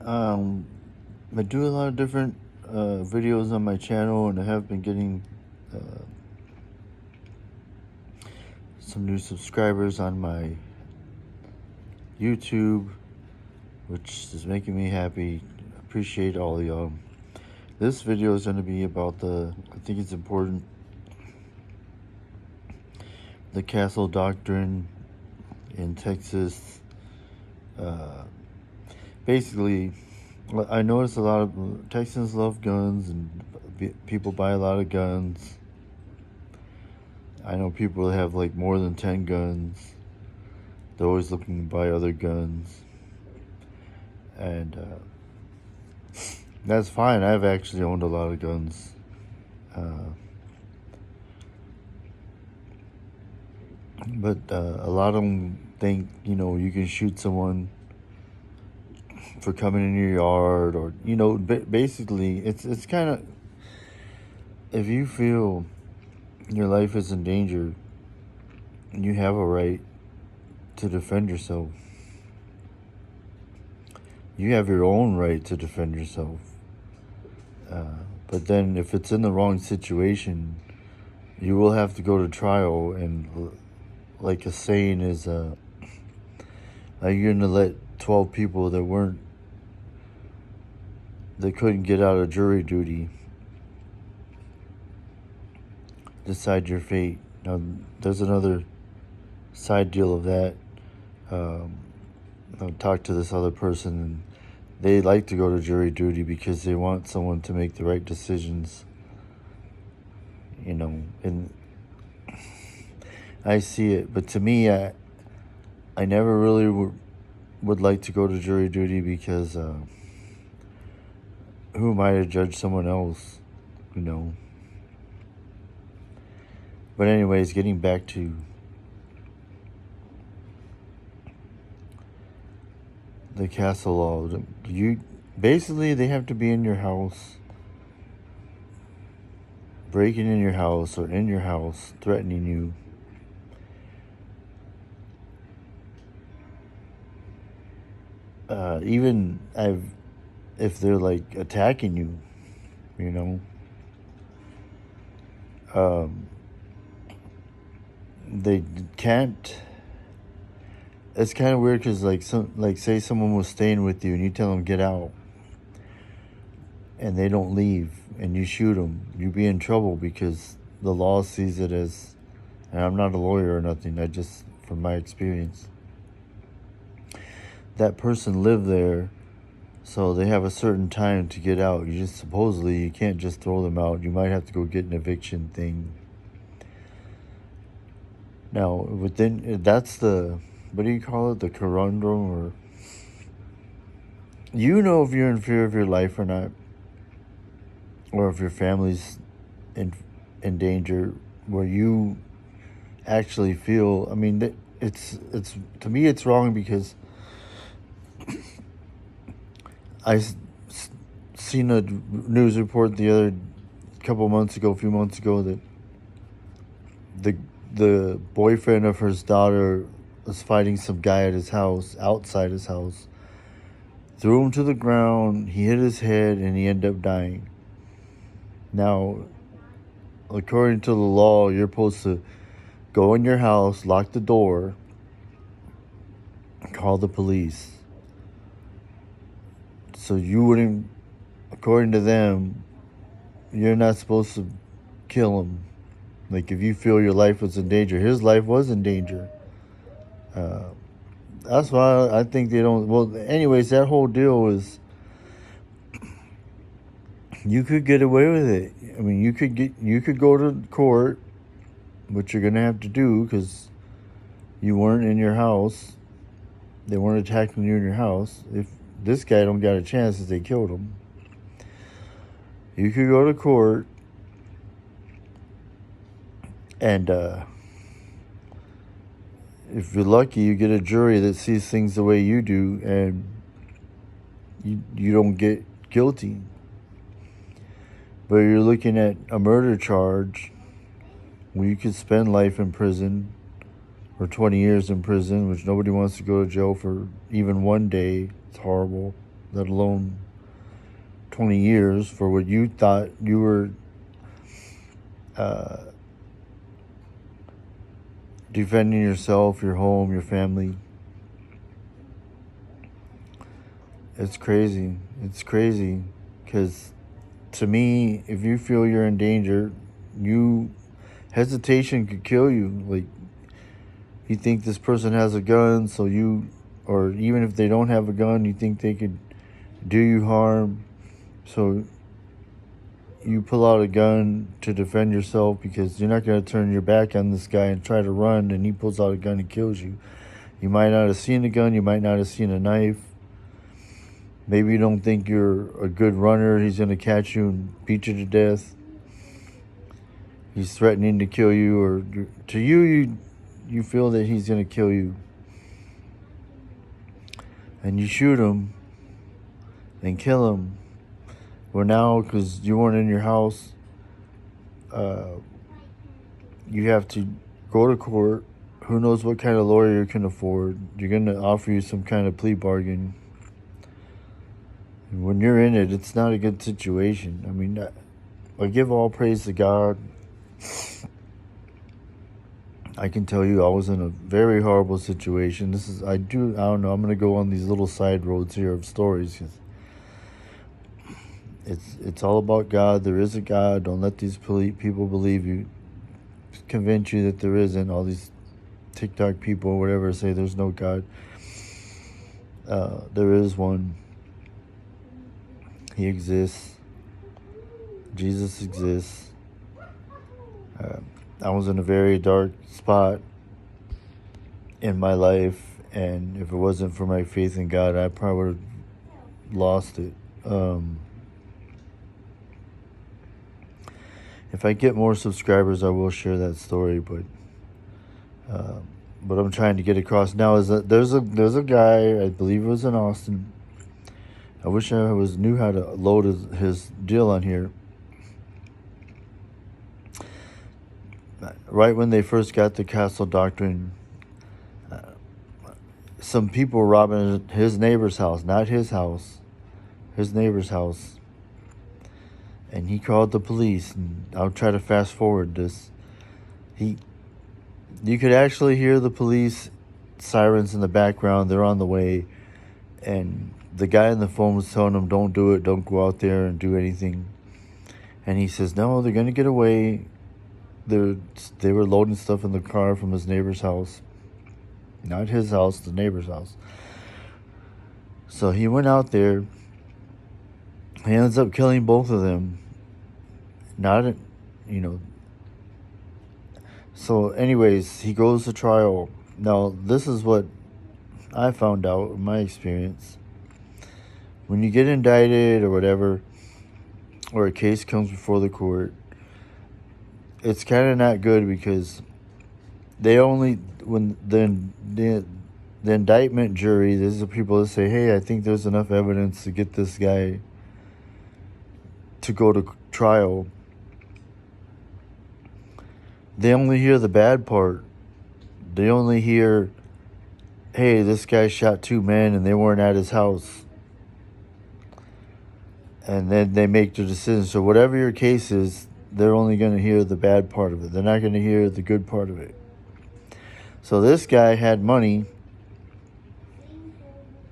Um, I do a lot of different videos on my channel, and I have been getting some new subscribers on my YouTube, which is making me happy. Appreciate all of y'all. This video is going to be about I think it's important, the castle doctrine in Texas. Basically, I notice a lot of Texans love guns, and people buy a lot of guns. I know people that have like more than 10 guns. They're always looking to buy other guns. And that's fine. I've actually owned a lot of guns. But a lot of them think, you can shoot someone for coming in your yard, or, basically, it's kind of, if you feel your life is in danger, you have a right to defend yourself. You have your own right to defend yourself. But then if it's in the wrong situation, you will have to go to trial. And like a saying is, are you going to let 12 people that couldn't get out of jury duty decide your fate? Now, there's another side deal of that. I talked to this other person, and they like to go to jury duty because they want someone to make the right decisions. And I see it. But to me, I never really would like to go to jury duty because who am I to judge someone else, But anyways, getting back to the castle law. Basically, they have to be in your house, breaking in your house or in your house, threatening you. Even if they're like attacking you, they can't. It's kind of weird because say someone was staying with you and you tell them get out, and they don't leave, and you shoot them, you'd be in trouble because the law sees it as, and I'm not a lawyer or nothing, I just, from my experience, that person lived there, so they have a certain time to get out. Supposedly, you can't just throw them out. You might have to go get an eviction thing. Now, that's what do you call it? The conundrum, or if you're in fear of your life or not, or if your family's in danger, where you actually feel. I mean, it's to me it's wrong because I seen a news report a few months ago, that the boyfriend of his daughter was fighting some guy at his house, outside his house, threw him to the ground, he hit his head, and he ended up dying. Now, according to the law, you're supposed to go in your house, lock the door, call the police. So you wouldn't, according to them, you're not supposed to kill him. Like, if you feel your life was in danger, his life was in danger. That's why I think they don't. Well, anyways, that whole deal is, you could get away with it. I mean, you could go to court, which you're gonna have to do because you weren't in your house. They weren't attacking you in your house. If this guy don't got a chance, if they killed him, you could go to court, and if you're lucky, you get a jury that sees things the way you do, and you don't get guilty. But you're looking at a murder charge where you could spend life in prison or 20 years in prison, which nobody wants to go to jail for even one day. It's horrible. let alone 20 years for what you thought you were defending yourself, your home, your family. It's crazy. It's crazy because to me, if you feel you're in danger, hesitation could kill you. Like, you think this person has a gun, so or even if they don't have a gun, you think they could do you harm. So you pull out a gun to defend yourself because you're not going to turn your back on this guy and try to run, and he pulls out a gun and kills you. You might not have seen a gun. You might not have seen a knife. Maybe you don't think you're a good runner. He's going to catch you and beat you to death. He's threatening to kill you, or to you feel that he's going to kill you. And you shoot him and kill him. Well, now, because you weren't in your house, you have to go to court. Who knows what kind of lawyer you can afford. You're going to offer you some kind of plea bargain. And when you're in it, it's not a good situation. I mean, I give all praise to God. I can tell you I was in a very horrible situation. I don't know, I'm going to go on these little side roads here of stories. It's all about God. There is a God. Don't let these people believe you, convince you that there isn't. All these TikTok people or whatever say there's no God. There is one. He exists. Jesus exists. I was in a very dark spot in my life, and if it wasn't for my faith in God, I probably would have lost it. If I get more subscribers, I will share that story, but what I'm trying to get across now is that there's a guy, I believe it was in Austin. I wish I knew how to load his deal on here. Right when they first got the castle doctrine, some people were robbing his neighbor's house, not his house, his neighbor's house. And he called the police, and I'll try to fast forward this. You could actually hear the police sirens in the background. They're on the way, and the guy on the phone was telling him, don't do it, don't go out there and do anything. And he says, no, they're going to get away. They were loading stuff in the car from his neighbor's house. Not his house, the neighbor's house. So he went out there. He ends up killing both of them. So anyways, he goes to trial. Now, this is what I found out in my experience. When you get indicted or whatever, or a case comes before the court, it's kind of not good because when the indictment jury, these are people that say, hey, I think there's enough evidence to get this guy to go to trial. They only hear the bad part. They only hear, hey, this guy shot 2 men and they weren't at his house. And then they make their decision. So whatever your case is, they're only going to hear the bad part of it. They're not going to hear the good part of it. So this guy had money.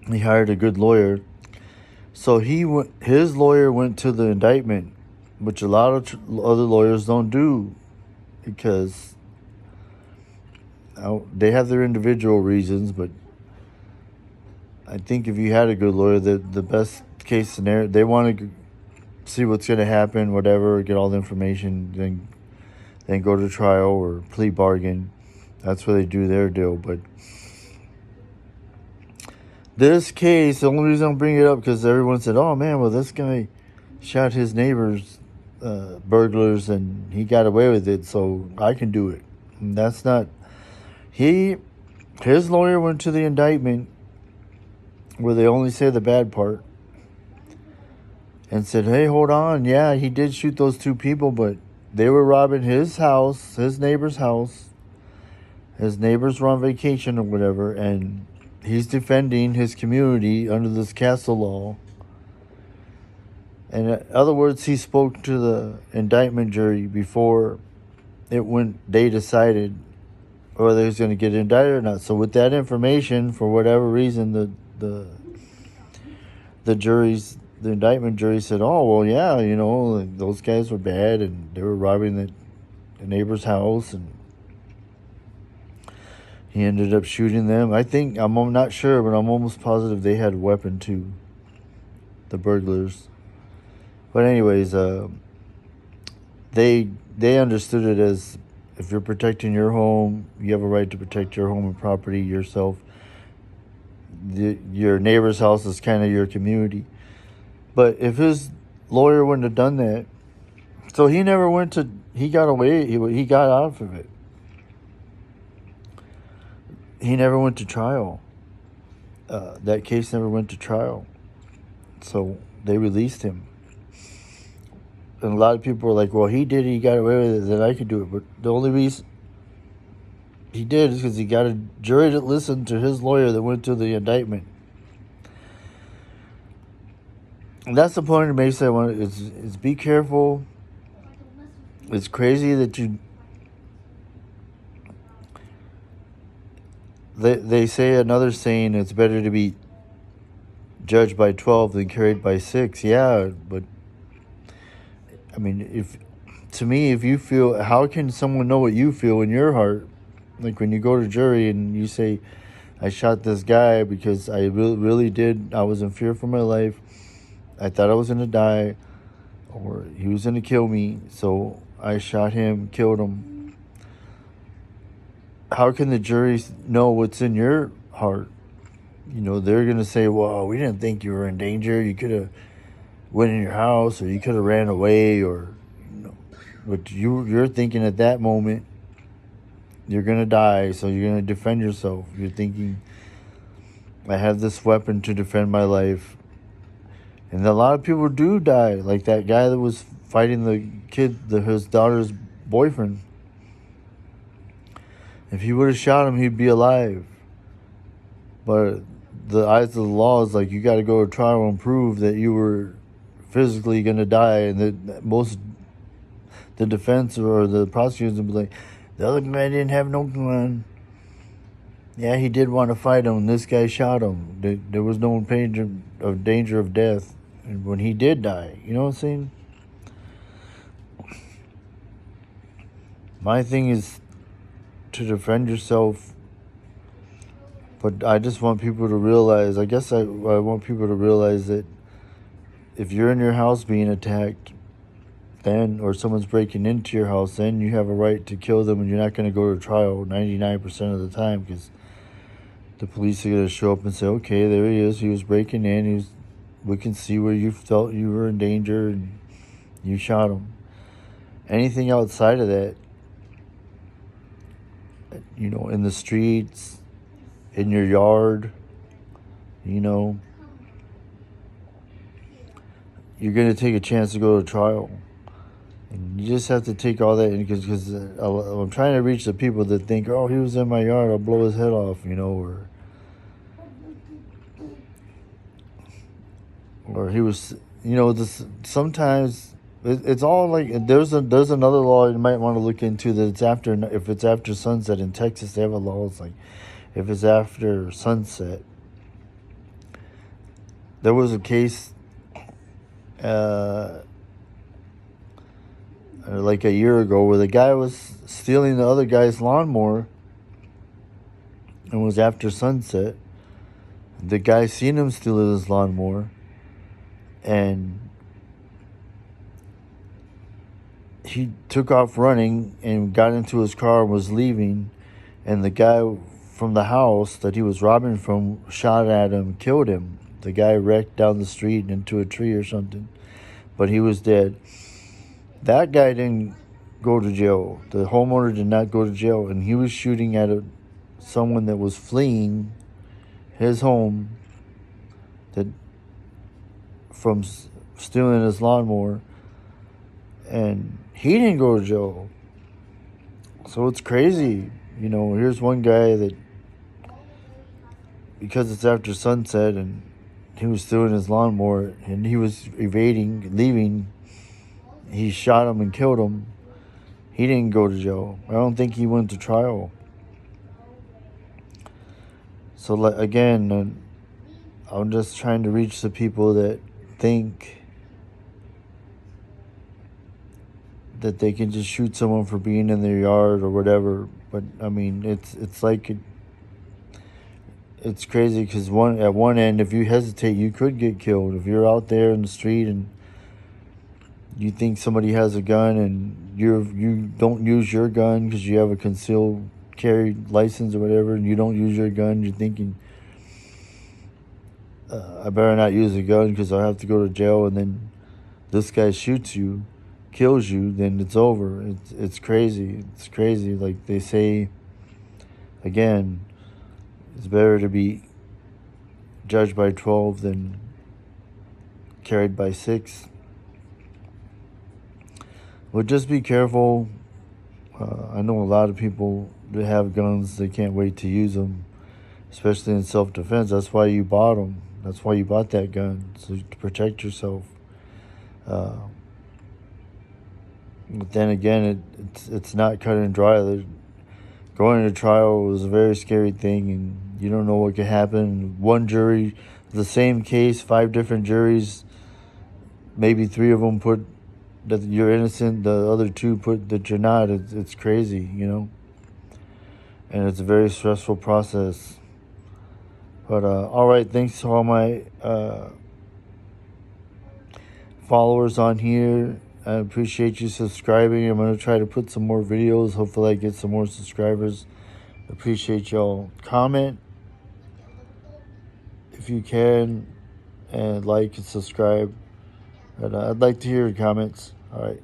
He hired a good lawyer. So his lawyer went to the indictment, which a lot of other lawyers don't do, because they have their individual reasons. But I think if you had a good lawyer, the best case scenario, they want to see what's going to happen, whatever, get all the information, then go to trial or plea bargain. That's where they do their deal. But this case, the only reason I'm bringing it up because everyone said, oh man, well, this guy shot his neighbor's burglars and he got away with it, so I can do it. And that's not. His lawyer went to the indictment where they only say the bad part and said, hey, hold on, yeah, he did shoot those 2 people, but they were robbing his house, his neighbor's house. His neighbors were on vacation or whatever, and he's defending his community under this castle law. And in other words, he spoke to the indictment jury before they decided whether he was going to get indicted or not. So with that information, for whatever reason, the indictment jury said, "Oh, well, yeah, those guys were bad and they were robbing the neighbor's house, and he ended up shooting them." I'm not sure, but I'm almost positive they had a weapon too, the burglars. But anyways, they understood it as, if you're protecting your home, you have a right to protect your home and property, yourself. Your neighbor's house is kind of your community. But if his lawyer wouldn't have done that, so he got away, he got out of it. He never went to trial. That case never went to trial. So they released him. And a lot of people were like, well, he did it, he got away with it, then I could do it. But the only reason he did is because he got a jury to listen to his lawyer that went to the indictment. And that's the point of Mesa. Is be careful. It's crazy that they say another saying, it's better to be judged by 12 than carried by 6. Yeah, but I mean, if you feel, how can someone know what you feel in your heart? Like when you go to jury and you say, I shot this guy because I really did. I was in fear for my life. I thought I was going to die, or he was going to kill me. So I shot him, killed him. How can the jury know what's in your heart? They're going to say, well, we didn't think you were in danger. You could have went in your house, or you could have ran away, or, but you're thinking at that moment, you're going to die, so you're going to defend yourself. You're thinking, I have this weapon to defend my life. And a lot of people do die, like that guy that was fighting the kid, his daughter's boyfriend. If he would have shot him, he'd be alive. But the eyes of the law is like, you got to go to trial and prove that you were physically going to die, and that the defense or the prosecutors would be like, the other guy didn't have no gun. Yeah, he did want to fight him, and this guy shot him. There was no danger of death, and when he did die, you know what I'm saying? My thing is to defend yourself, but I just want people to realize, I want people to realize that if you're in your house being attacked, or someone's breaking into your house, then you have a right to kill them, and you're not going to go to trial 99% of the time, because the police are going to show up and say, okay, there he is. He was breaking in. We can see where you felt you were in danger, and you shot him. Anything outside of that, in the streets, in your yard, you're going to take a chance to go to trial. And you just have to take all that in, because I'm trying to reach the people that think, oh, he was in my yard, I'll blow his head off, or he was, sometimes it's all like, there's another law you might want to look into, that if it's after sunset. In Texas, they have a law, it's like, if it's after sunset. There was a case, like a year ago, where the guy was stealing the other guy's lawnmower, and was after sunset. The guy seen him steal his lawnmower, and he took off running and got into his car and was leaving, and the guy from the house that he was robbing from shot at him, killed him. The guy wrecked down the street into a tree or something, but he was dead. That guy didn't go to jail. The homeowner did not go to jail, and he was shooting at someone that was fleeing his home from stealing his lawnmower, and he didn't go to jail. So it's crazy. Here's one guy that, because it's after sunset and he was throwing his lawnmower and he was evading, leaving. He shot him and killed him. He didn't go to jail. I don't think he went to trial. So, like, again, I'm just trying to reach the people that think that they can just shoot someone for being in their yard or whatever. But I mean, it's like it's crazy because at one end, if you hesitate, you could get killed. If you're out there in the street and you think somebody has a gun and you don't use your gun because you have a concealed carry license or whatever, and you don't use your gun, you're thinking, I better not use a gun because I have to go to jail, and then this guy shoots you, kills you, then it's over. It's crazy. It's crazy. Like they say, again, it's better to be judged by 12 than carried by 6. But just be careful. I know a lot of people that have guns, they can't wait to use them, especially in self-defense. That's why you bought them. That's why you bought that gun, so to protect yourself. But then again, it's not cut and dry. Going to trial was a very scary thing, and you don't know what could happen. One jury, the same case, 5 different juries, maybe 3 of them put that you're innocent, the other 2 put that you're not. It's crazy, you know? And it's a very stressful process. But, all right, thanks to all my followers on here. I appreciate you subscribing. I'm going to try to put some more videos. Hopefully I get some more subscribers. Appreciate y'all. Comment if you can, and like and subscribe. And I'd like to hear your comments. All right.